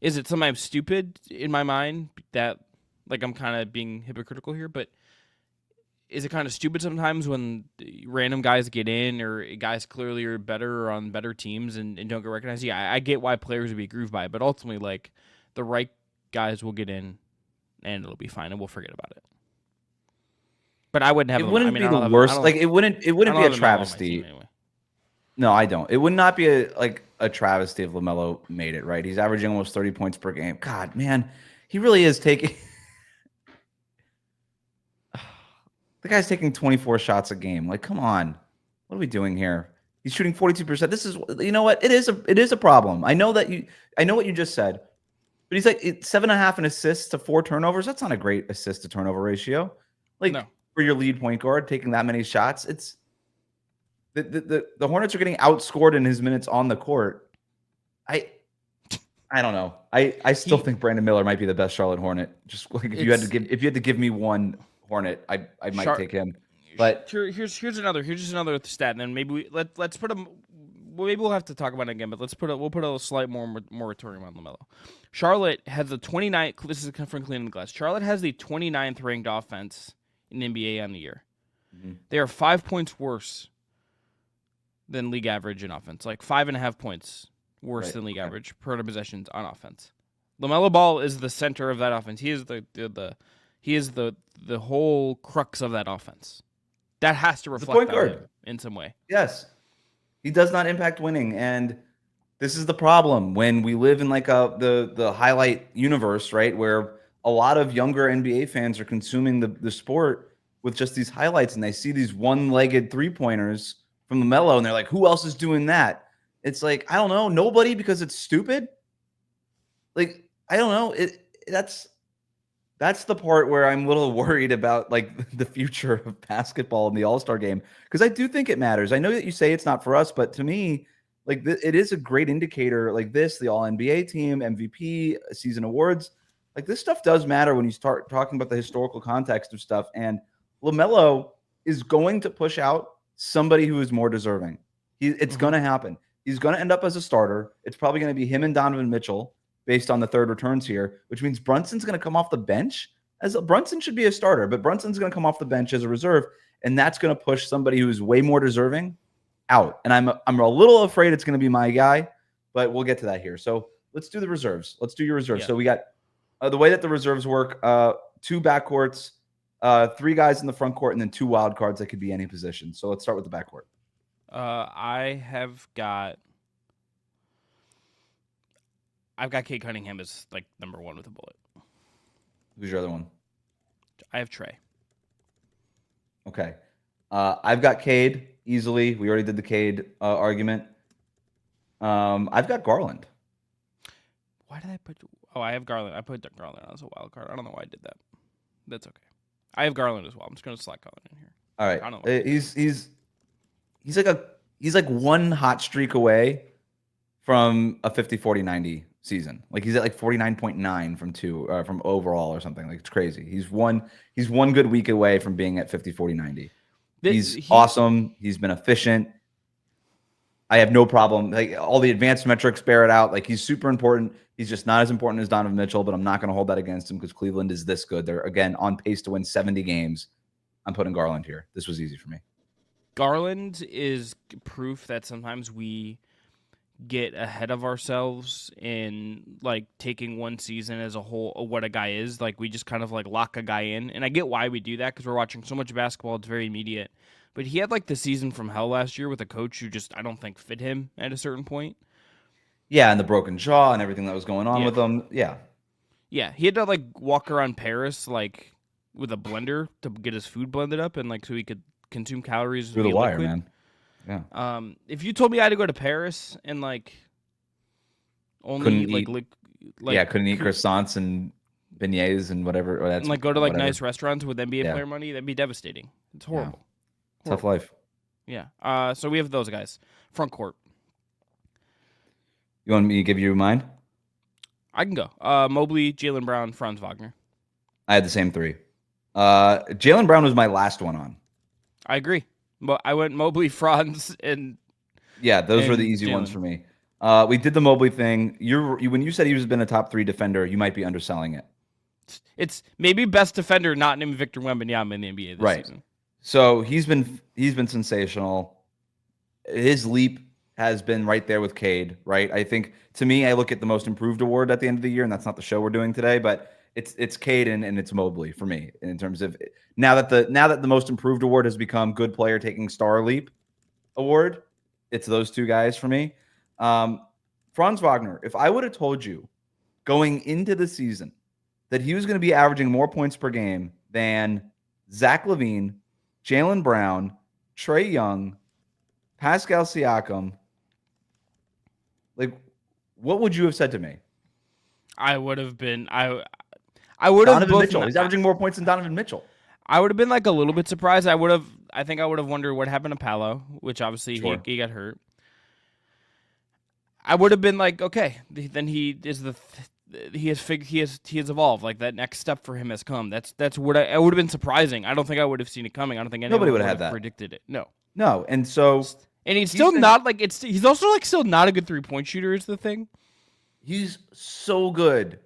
[SPEAKER 1] Is it sometimes stupid in my mind that I'm kind of being hypocritical here, but is it kind of stupid sometimes when random guys get in or guys clearly are better or on better teams and don't get recognized? Yeah, I get why players would be grooved by it, but ultimately the right guys will get in and it'll be fine and we'll forget about it. But I wouldn't have.
[SPEAKER 2] It wouldn't be the worst. It wouldn't be a travesty. Anyway. No, I don't. It would not be a travesty if LaMelo made it, right? He's averaging almost 30 points per game. God, man, he really is taking. The guy's taking 24 shots a game. Come on, what are we doing here? He's shooting 42%. This is, you know what? It is a problem. I know what you just said, but he's 7.5 in assists to 4 turnovers. That's not a great assist to turnover ratio.
[SPEAKER 1] No.
[SPEAKER 2] For your lead point guard taking that many shots, it's the Hornets are getting outscored in his minutes on the court. I don't know. I still think Brandon Miller might be the best Charlotte Hornet. Just if you had to give me one Hornet, I might take him. But
[SPEAKER 1] here's another stat, and then maybe let's put maybe we'll have to talk about it again, but we'll put a slight moratorium on LaMelo. Charlotte has the 29th. This is from Cleveland Glass. Charlotte has the 29th ranked offense in the NBA on the year. Mm-hmm. They are 5 points worse than league average in offense, 5.5 points worse than league average per possessions on offense. LaMelo Ball is the center of that offense. He is the whole crux of that offense. That has to reflect on him in some way.
[SPEAKER 2] Yes. He does not impact winning, and this is the problem when we live in the highlight universe, right, where a lot of younger NBA fans are consuming the sport with just these highlights, and they see these one-legged three-pointers from LaMelo, and they're like, who else is doing that? It's I don't know, nobody, because it's stupid. I don't know. That's the part where I'm a little worried about the future of basketball in the All-Star game, because I do think it matters. I know that you say it's not for us, but to me, it is a great indicator. The All-NBA team, MVP, season awards, this stuff does matter when you start talking about the historical context of stuff. And LaMelo is going to push out somebody who is more deserving. It's going to happen. He's going to end up as a starter. It's probably going to be him and Donovan Mitchell based on the third returns here, which means Brunson's going to come off the bench. Brunson should be a starter, but Brunson's going to come off the bench as a reserve, and that's going to push somebody who's way more deserving out. And I'm a little afraid it's going to be my guy, but we'll get to that here. So let's do the reserves. Let's do your reserves. Yeah. So we got the way that the reserves work, 2 backcourts, 3 guys in the front court, and then 2 wild cards that could be any position. So let's start with the backcourt.
[SPEAKER 1] I've got Cade Cunningham as number 1 with a bullet.
[SPEAKER 2] Who's your other one?
[SPEAKER 1] I have Trey.
[SPEAKER 2] Okay. I've got Cade easily. We already did the Cade argument. I've got Garland.
[SPEAKER 1] Why did I put? Oh, I have Garland. I put Garland as a wild card. I don't know why I did that. That's okay. I have Garland as well. I'm just going to select Garland in here.
[SPEAKER 2] All right. I don't know. He's like one hot streak away from a 50-40-90 season. He's at 49.9 from overall or something. It's crazy. He's one good week away from being at 50-40-90. He's awesome. He's been efficient. I have no problem. All the advanced metrics bear it out. He's super important. He's just not as important as Donovan Mitchell, but I'm not going to hold that against him because Cleveland is this good. They're, again, on pace to win 70 games. I'm putting Garland here. This was easy for me.
[SPEAKER 1] Garland is proof that sometimes we get ahead of ourselves in like taking one season as a whole of what a guy is. Like we just kind of like lock a guy in, and I get why we do that because we're watching so much basketball. It's very immediate. But he had like the season from hell last year with a coach who just I don't think fit him at a certain point.
[SPEAKER 2] Yeah, and the broken jaw and everything that was going on with him. Yeah.
[SPEAKER 1] Yeah, he had to like walk around Paris like with a blender to get his food blended up and like so he could consume calories
[SPEAKER 2] Through the
[SPEAKER 1] via
[SPEAKER 2] wire,
[SPEAKER 1] liquid.
[SPEAKER 2] man. Yeah.
[SPEAKER 1] If you told me I had to go to Paris and like only
[SPEAKER 2] Couldn't
[SPEAKER 1] like
[SPEAKER 2] eat-
[SPEAKER 1] like
[SPEAKER 2] couldn't eat croissants and beignets and whatever. Or that's
[SPEAKER 1] and like go to like
[SPEAKER 2] whatever.
[SPEAKER 1] nice restaurants with NBA
[SPEAKER 2] Yeah.
[SPEAKER 1] player money, that'd be devastating. It's horrible.
[SPEAKER 2] Tough life.
[SPEAKER 1] Yeah. So we have those guys. Front court.
[SPEAKER 2] You want me to give you mine?
[SPEAKER 1] I can go. Mobley, Jaylen Brown, Franz Wagner.
[SPEAKER 2] I had the same three. Jaylen Brown was my last one on.
[SPEAKER 1] I agree. But I went Mobley, Franz, and
[SPEAKER 2] Yeah, those were the
[SPEAKER 1] And
[SPEAKER 2] easy ones
[SPEAKER 1] Jaylen.
[SPEAKER 2] for me. We did the Mobley thing. When you said he was been a top 3 defender, you might be underselling it.
[SPEAKER 1] it's maybe best defender not named Victor Wembanyama in the NBA this
[SPEAKER 2] Right.
[SPEAKER 1] season.
[SPEAKER 2] So he's been sensational. His leap has been right there with Cade, right? I think to me, I look at the most improved award at the end of the year, and that's not the show we're doing today, but it's Cade and it's Mobley for me in terms of now that the most improved award has become good player taking star leap award. It's those two guys for me. Franz Wagner, if I would have told you going into the season that he was going to be averaging more points per game than Zach LaVine, Jaylen Brown, Trae Young, Pascal Siakam, like, what would you have said to me?
[SPEAKER 1] I would have been I would have
[SPEAKER 2] Donovan
[SPEAKER 1] both
[SPEAKER 2] Mitchell. He's averaging more points than Donovan Mitchell.
[SPEAKER 1] I would have been like a little bit surprised. I think I would have wondered what happened to Paolo, which obviously
[SPEAKER 2] Sure.
[SPEAKER 1] he got hurt. I would have been like, okay, then he is he has evolved. Like that next step for him has come. That's what I would have been surprising. I don't think I would have seen it coming. I don't think anyone
[SPEAKER 2] Nobody
[SPEAKER 1] would
[SPEAKER 2] would have
[SPEAKER 1] have
[SPEAKER 2] had that.
[SPEAKER 1] predicted it. No.
[SPEAKER 2] No, and so
[SPEAKER 1] And he's still
[SPEAKER 2] been-
[SPEAKER 1] not like he's also like still not a good 3-point shooter is the thing.
[SPEAKER 2] he's so good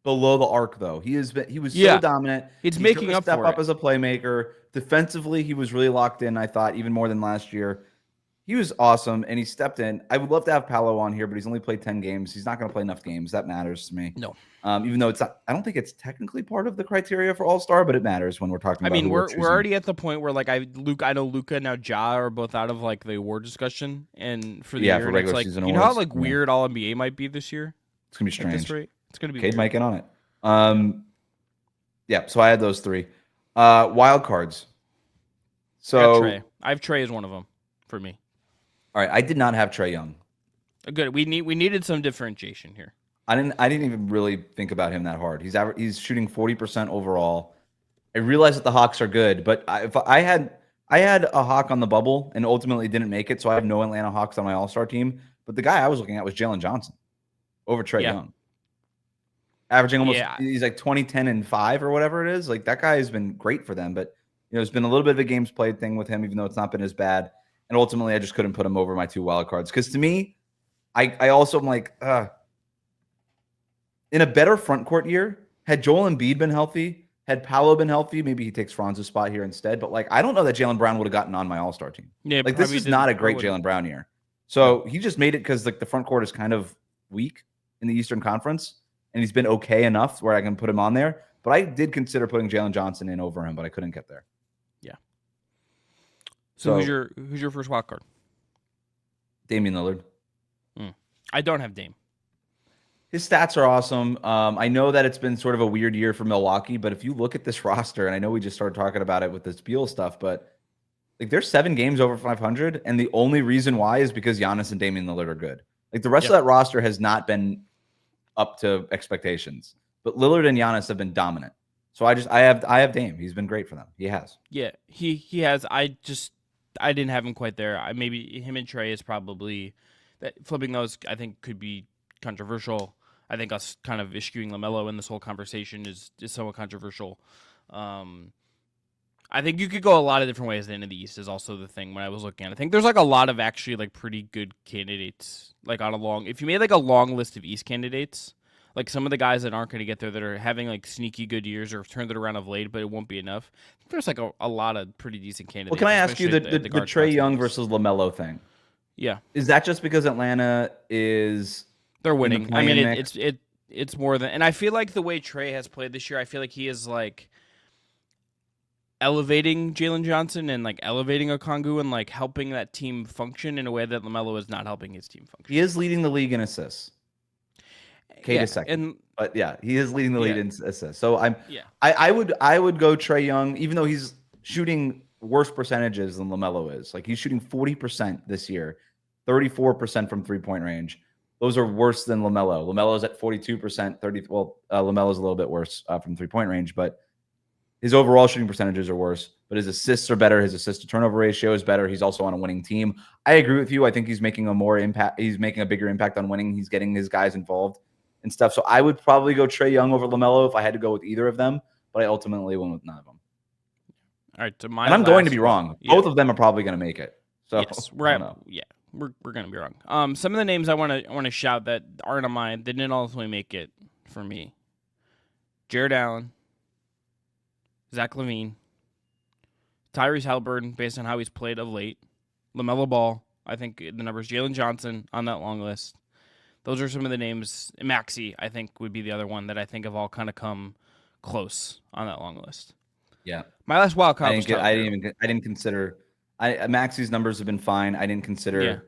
[SPEAKER 2] below the arc, though. He was
[SPEAKER 1] Yeah.
[SPEAKER 2] so dominant.
[SPEAKER 1] It's
[SPEAKER 2] He
[SPEAKER 1] making
[SPEAKER 2] took a
[SPEAKER 1] up
[SPEAKER 2] step
[SPEAKER 1] for
[SPEAKER 2] up
[SPEAKER 1] it.
[SPEAKER 2] as a playmaker. Defensively, he was really locked in. I thought even more than last year. He was awesome, and he stepped in. I would love to have Paolo on here, but he's only played 10 games. He's not going to play enough games. That matters to me.
[SPEAKER 1] No.
[SPEAKER 2] Even though it's not, I don't think it's technically part of the criteria for All-Star, but it matters when we're talking
[SPEAKER 1] I
[SPEAKER 2] about
[SPEAKER 1] mean,
[SPEAKER 2] who
[SPEAKER 1] we're
[SPEAKER 2] choosing.
[SPEAKER 1] already at the point where like I know Luca and now Ja are both out of like the award discussion and for the
[SPEAKER 2] Yeah,
[SPEAKER 1] year.
[SPEAKER 2] for
[SPEAKER 1] and it's
[SPEAKER 2] regular
[SPEAKER 1] like,
[SPEAKER 2] season
[SPEAKER 1] you know how
[SPEAKER 2] awards.
[SPEAKER 1] like
[SPEAKER 2] Yeah.
[SPEAKER 1] weird All NBA might be this year
[SPEAKER 2] It's going to be
[SPEAKER 1] at this
[SPEAKER 2] strange.
[SPEAKER 1] rate. It's gonna be
[SPEAKER 2] Cade
[SPEAKER 1] weird.
[SPEAKER 2] might get on it. Yeah, so I had those three. Wild cards. So,
[SPEAKER 1] Trey. I have Trey as one of them for me.
[SPEAKER 2] all right, I did not have Trae Young.
[SPEAKER 1] Good. We needed some differentiation here.
[SPEAKER 2] I didn't even really think about him that hard. He's shooting 40% overall. I realize that the Hawks are good, but I had a Hawk on the bubble and ultimately didn't make it, so I have no Atlanta Hawks on my All-Star team. But the guy I was looking at was Jalen Johnson over Trae
[SPEAKER 1] Yeah.
[SPEAKER 2] Young. Averaging almost
[SPEAKER 1] Yeah.
[SPEAKER 2] he's like 20, 10, and 5 or whatever it is. Like that guy has been great for them, but it's been a little bit of a games played thing with him, even though it's not been as bad. And ultimately I just couldn't put him over my 2 wild cards. Because to me, I also am like, in a better front court year, had Joel Embiid been healthy, had Paolo been healthy, maybe he takes Franz's spot here instead. But like, I don't know that Jaylen Brown would have gotten on my All-Star team.
[SPEAKER 1] Yeah,
[SPEAKER 2] Like, this
[SPEAKER 1] probably
[SPEAKER 2] is not a
[SPEAKER 1] didn't-
[SPEAKER 2] great
[SPEAKER 1] wouldn't.
[SPEAKER 2] Jaylen Brown year. So he just made it because like the front court is kind of weak in the Eastern Conference, and he's been okay enough where I can put him on there. But I did consider putting Jalen Johnson in over him, but I couldn't get there.
[SPEAKER 1] So
[SPEAKER 2] So-
[SPEAKER 1] who's your first wild card?
[SPEAKER 2] Damian Lillard.
[SPEAKER 1] I don't have Dame.
[SPEAKER 2] His stats are awesome. I know that it's been sort of a weird year for Milwaukee, but if you look at this roster, and I know we just started talking about it with this Beal stuff, but like there's 7 games over 500, and the only reason why is because Giannis and Damian Lillard are good. Like the rest of that roster has not been up to expectations, but Lillard and Giannis have been dominant. So I have Dame. He's been great for them. He has.
[SPEAKER 1] Yeah, he has. I didn't have him quite there. Maybe him and Trey is probably that flipping those. I think could be controversial. I think us kind of issuing LaMelo in this whole conversation is somewhat controversial. I think you could go a lot of different ways. The end of the East is also the thing when I was looking at it. I think there's like a lot of actually like pretty good candidates. Like on a long, if you made like a long list of East candidates, like some of the guys that aren't going to get there that are having like sneaky good years or have turned it around of late, but it won't be enough. There's like a lot of pretty decent candidates.
[SPEAKER 2] Well, can I ask you
[SPEAKER 1] especially
[SPEAKER 2] the
[SPEAKER 1] at guard
[SPEAKER 2] Trae
[SPEAKER 1] spots.
[SPEAKER 2] Young versus LaMelo thing?
[SPEAKER 1] Yeah,
[SPEAKER 2] Is that just because Atlanta is
[SPEAKER 1] they're
[SPEAKER 2] in the
[SPEAKER 1] winning. I mean,
[SPEAKER 2] play-in mix?
[SPEAKER 1] it's more than, and I feel like the way Trey has played this year, I feel like he is like elevating Jalen Johnson and like elevating Okongwu and like helping that team function in a way that LaMelo is not helping his team function.
[SPEAKER 2] He is leading the league in assists. Kate is second.
[SPEAKER 1] And
[SPEAKER 2] But yeah, he is leading the lead in assists. So
[SPEAKER 1] yeah.
[SPEAKER 2] I would go Trey Young, even though he's shooting worse percentages than LaMelo is. Like he's shooting 40% this year, 34% from 3-point range. Those are worse than LaMelo. LaMelo's at 42%, 30. Well, LaMelo's a little bit worse from 3-point range, but his overall shooting percentages are worse. But his assists are better. His assist to turnover ratio is better. He's also on a winning team. I agree with you. I think he's making a more impact. He's making a bigger impact on winning. He's getting his guys involved and stuff. So I would probably go Trey Young over LaMelo if I had to go with either of them, but I ultimately went with none of them.
[SPEAKER 1] All right,
[SPEAKER 2] and I'm going to be wrong. Yeah. Both of them are probably going to make it. So
[SPEAKER 1] yes, we're going to be wrong. Some of the names I want to shout that aren't on mine, they didn't ultimately make it for me. Jared Allen, Zach LaVine, Tyrese Halliburton, based on how he's played of late, LaMelo Ball. I think the numbers Jalen Johnson on that long list. Those are some of the names. Maxey, I think, would be the other one that I think have all kind of come close on that long list.
[SPEAKER 2] Yeah,
[SPEAKER 1] my last wild card.
[SPEAKER 2] I didn't consider. Maxey's numbers have been fine. I didn't consider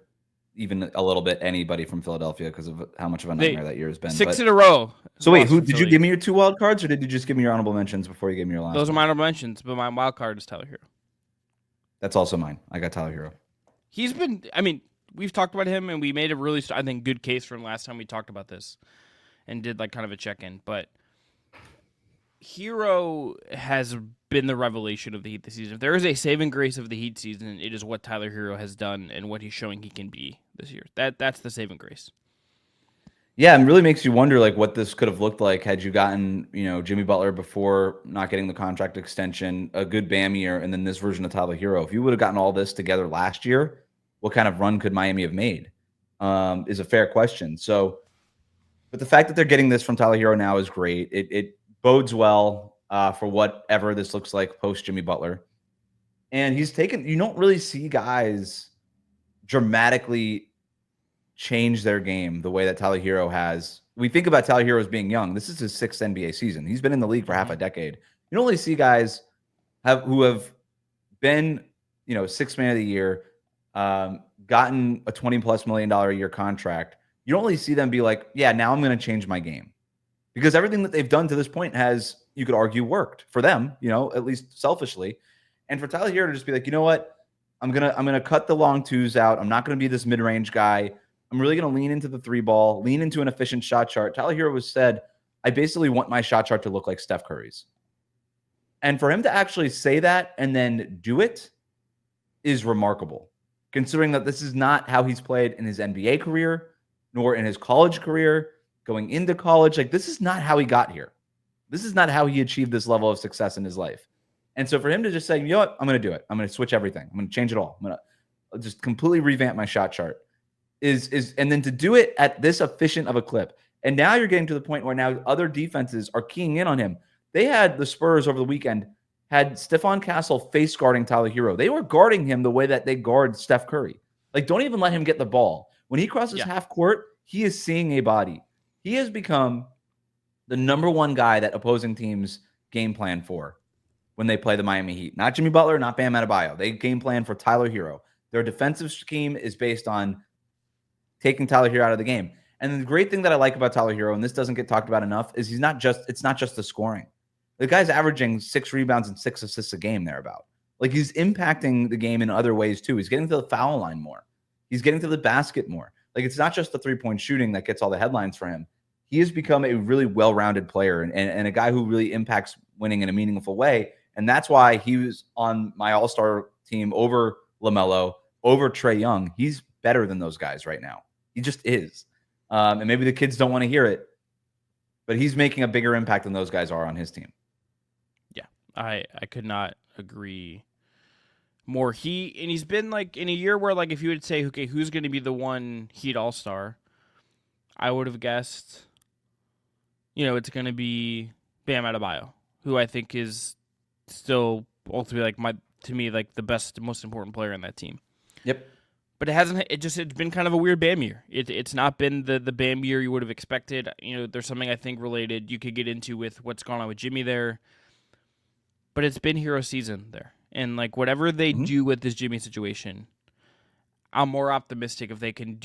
[SPEAKER 2] even a little bit anybody from Philadelphia because of how much of a nightmare that year has been.
[SPEAKER 1] 6 in a row.
[SPEAKER 2] So wait, who did you give me your 2 wild cards, or did you just give me your honorable mentions before you gave me your last?
[SPEAKER 1] Those are my honorable mentions, but my wild card is Tyler Hero.
[SPEAKER 2] That's also mine. I got Tyler Hero.
[SPEAKER 1] He's been. I mean, we've talked about him, and we made a really, I think, good case from last time we talked about this, and did like kind of a check-in. But Hero has been the revelation of the Heat this season. If there is a saving grace of the Heat season, it is what Tyler Hero has done and what he's showing he can be this year. That's the saving grace.
[SPEAKER 2] Yeah, and really makes you wonder like what this could have looked like had you gotten, Jimmy Butler before not getting the contract extension, a good Bam year, and then this version of Tyler Hero. If you would have gotten all this together last year, what kind of run could Miami have made? Is a fair question. So, but the fact that they're getting this from Tyler Hero now is great. It bodes well for whatever this looks like post Jimmy Butler. And he's taken, you don't really see guys dramatically change their game the way that Tyler Hero has. We think about Tyler Hero as being young. This is his 6th NBA season. He's been in the league for half a decade. You don't really see guys who have been, 6th man of the year, gotten a $20+ million a year contract. You don't really see them be like, yeah, now I'm going to change my game. Because everything that they've done to this point has, you could argue, worked for them, at least selfishly. And for Tyler Hero to just be like, you know what? I'm gonna cut the long twos out. I'm not gonna be this mid-range guy. I'm really gonna lean into the 3-ball, lean into an efficient shot chart. Tyler Hero has said, I basically want my shot chart to look like Steph Curry's. And for him to actually say that and then do it is remarkable, considering that this is not how he's played in his NBA career, nor in his college career, going into college. Like, this is not how he got here. This is not how he achieved this level of success in his life. And so for him to just say, you know what, I'm going to do it. I'm going to switch everything. I'm going to change it all. I'm going to just completely revamp my shot chart and then to do it at this efficient of a clip. And now you're getting to the point where now other defenses are keying in on him. They had the Spurs over the weekend, had Stephon Castle face guarding Tyler Hero. They were guarding him the way that they guard Steph Curry. Like, don't even let him get the ball. When he crosses half court, he is seeing a body. He has become the number one guy that opposing teams game plan for when they play the Miami Heat. Not Jimmy Butler, not Bam Adebayo. They game plan for Tyler Hero. Their defensive scheme is based on taking Tyler Hero out of the game. And the great thing that I like about Tyler Hero, and this doesn't get talked about enough, is it's not just the scoring. The guy's averaging 6 rebounds and 6 assists a game thereabout. Like, he's impacting the game in other ways too. He's getting to the foul line more. He's getting to the basket more. Like, it's not just the 3-point shooting that gets all the headlines for him. He has become a really well-rounded player and a guy who really impacts winning in a meaningful way. And that's why he was on my All-Star team over LaMelo, over Trey Young. He's better than those guys right now. He just is. And maybe the kids don't want to hear it, but he's making a bigger impact than those guys are on his team.
[SPEAKER 1] Yeah, I could not agree more. He's been like in a year where, like, if you would say, okay, who's going to be the one Heat All-Star, I would have guessed, it's going to be Bam Adebayo, who I think is still ultimately, like, to me, like, the best, most important player on that team.
[SPEAKER 2] Yep.
[SPEAKER 1] But it hasn't. It's been kind of a weird Bam year. It's not been the Bam year you would have expected. There's something I think related you could get into with what's going on with Jimmy there. But it's been hero season there, and like whatever they do with this Jimmy situation, I'm more optimistic if they can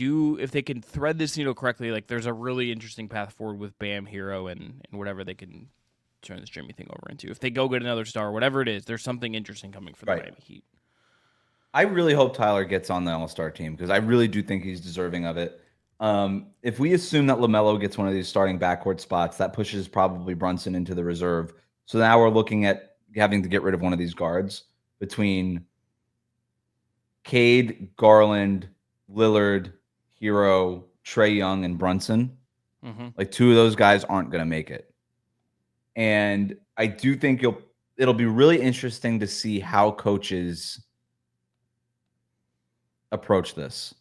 [SPEAKER 1] thread this needle correctly. Like there's a really interesting path forward with Bam, hero, and whatever they can turn this Jimmy thing over into. If they go get another star, whatever it is, there's something interesting coming for the Miami Heat.
[SPEAKER 2] I really hope Tyler gets on the All-Star team because I really do think he's deserving of it. If we assume that LaMelo gets one of these starting backcourt spots, that pushes probably Brunson into the reserve. So now we're looking at having to get rid of one of these guards between Cade, Garland, Lillard, Hero, Trae Young, and Brunson. Like two of those guys aren't going to make it. And I do think it'll be really interesting to see how coaches approach this.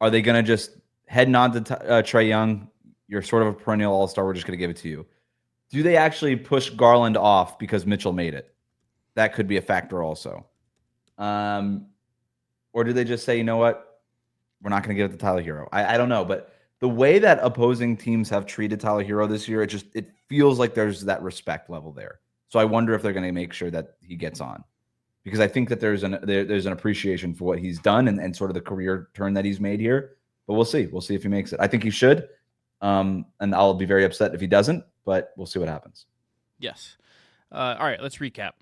[SPEAKER 2] Are they going to just head nod to Trae Young? You're sort of a perennial all-star. We're just going to give it to you. Do they actually push Garland off because Mitchell made it? That could be a factor also. Or do they just say, you know what? We're not going to give it to Tyler Hero. I don't know. But the way that opposing teams have treated Tyler Hero this year, it feels like there's that respect level there. So I wonder if they're going to make sure that he gets on. Because I think that there's an appreciation for what he's done and sort of the career turn that he's made here. But we'll see. We'll see if he makes it. I think he should. And I'll be very upset if he doesn't, but we'll see what happens.
[SPEAKER 1] Yes. All right, let's recap.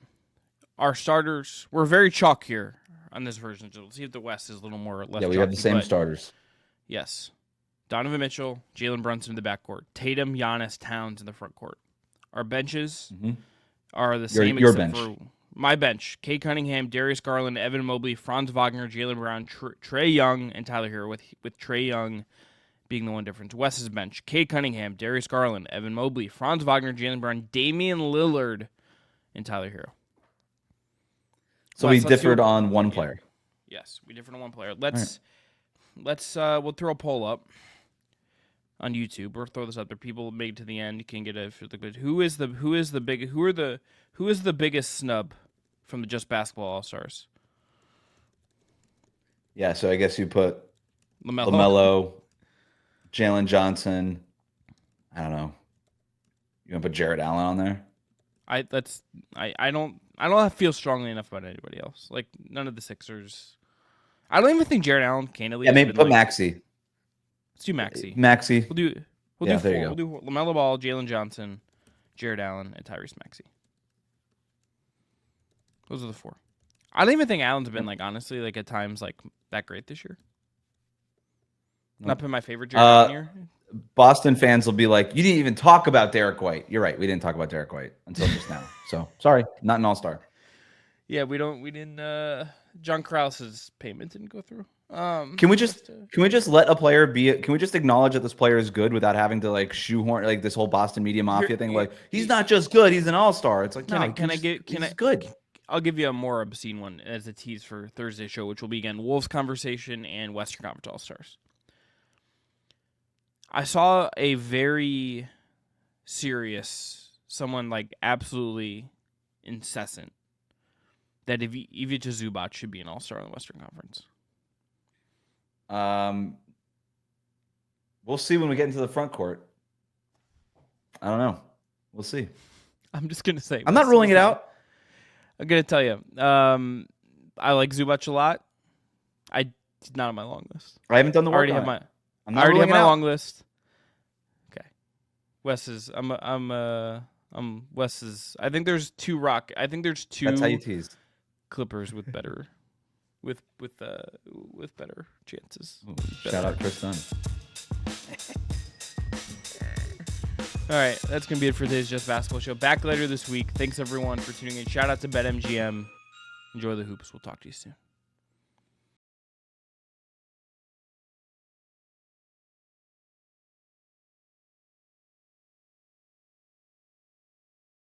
[SPEAKER 1] Our starters, we're very chalk here on this version. So let's see if the West is a little more or less.
[SPEAKER 2] Yeah, we have the same starters.
[SPEAKER 1] Yes. Donovan Mitchell, Jalen Brunson in the backcourt, Tatum, Giannis, Towns in the front court. Our benches are the same.
[SPEAKER 2] Your bench.
[SPEAKER 1] For my bench: Cade Cunningham, Darius Garland, Evan Mobley, Franz Wagner, Jaylen Brown, Trae Young, and Tyler Hero. With Trae Young being the one difference. Wes's bench: Cade Cunningham, Darius Garland, Evan Mobley, Franz Wagner, Jaylen Brown, Damian Lillard, and Tyler Hero.
[SPEAKER 2] So we differed on one player.
[SPEAKER 1] Yes, we differed on one player. We'll throw a poll up on YouTube. We'll throw this up there. People made it to the end. You can get a for the good. Who is the biggest snub from the Just Basketball All-Stars?
[SPEAKER 2] Yeah, so I guess you put
[SPEAKER 1] LaMelo,
[SPEAKER 2] Jalen Johnson. I don't know. You gonna put Jared Allen on there?
[SPEAKER 1] I don't feel strongly enough about anybody else. Like none of the Sixers. I don't even think Jared Allen can at least.
[SPEAKER 2] Yeah, maybe put Maxey.
[SPEAKER 1] Let's do Maxey.
[SPEAKER 2] We'll do four.
[SPEAKER 1] We'll do LaMelo Ball, Jalen Johnson, Jared Allen, and Tyrese Maxey. Those are the four. I don't even think Allen's been honestly at times that great this year. Not been my favorite Jared Allen year.
[SPEAKER 2] Boston fans will be like, you didn't even talk about Derek White. You're right. We didn't talk about Derek White until just now. So sorry, not an all-star.
[SPEAKER 1] Yeah, we didn't. John Krause's payment didn't go through.
[SPEAKER 2] Can we just let a player be? Can we just acknowledge that this player is good without having to shoehorn this whole Boston media mafia thing? He's not just good; he's an all-star. It's he's good.
[SPEAKER 1] I'll give you a more obscene one as a tease for Thursday's show, which will be again Wolves conversation and Western Conference All-Stars. I saw a very serious, someone absolutely incessant, that Ivica Zubac should be an all-star in the Western Conference.
[SPEAKER 2] We'll see when we get into the front court. I don't know. We'll see.
[SPEAKER 1] I'm just going to say.
[SPEAKER 2] I'm not ruling it out.
[SPEAKER 1] I'm going to tell you. I like Zubac a lot. He's not on my long list.
[SPEAKER 2] I haven't done the work on it. I already have my
[SPEAKER 1] long list. Okay. Wes is Wes is I think there's two
[SPEAKER 2] That's how you tease.
[SPEAKER 1] Clippers with better with better chances.
[SPEAKER 2] Shout out Chris Dunn.
[SPEAKER 1] All right, that's going to be it for today's Just Basketball Show. Back later this week. Thanks everyone for tuning in. Shout out to BetMGM. Enjoy the hoops. We'll talk to you soon.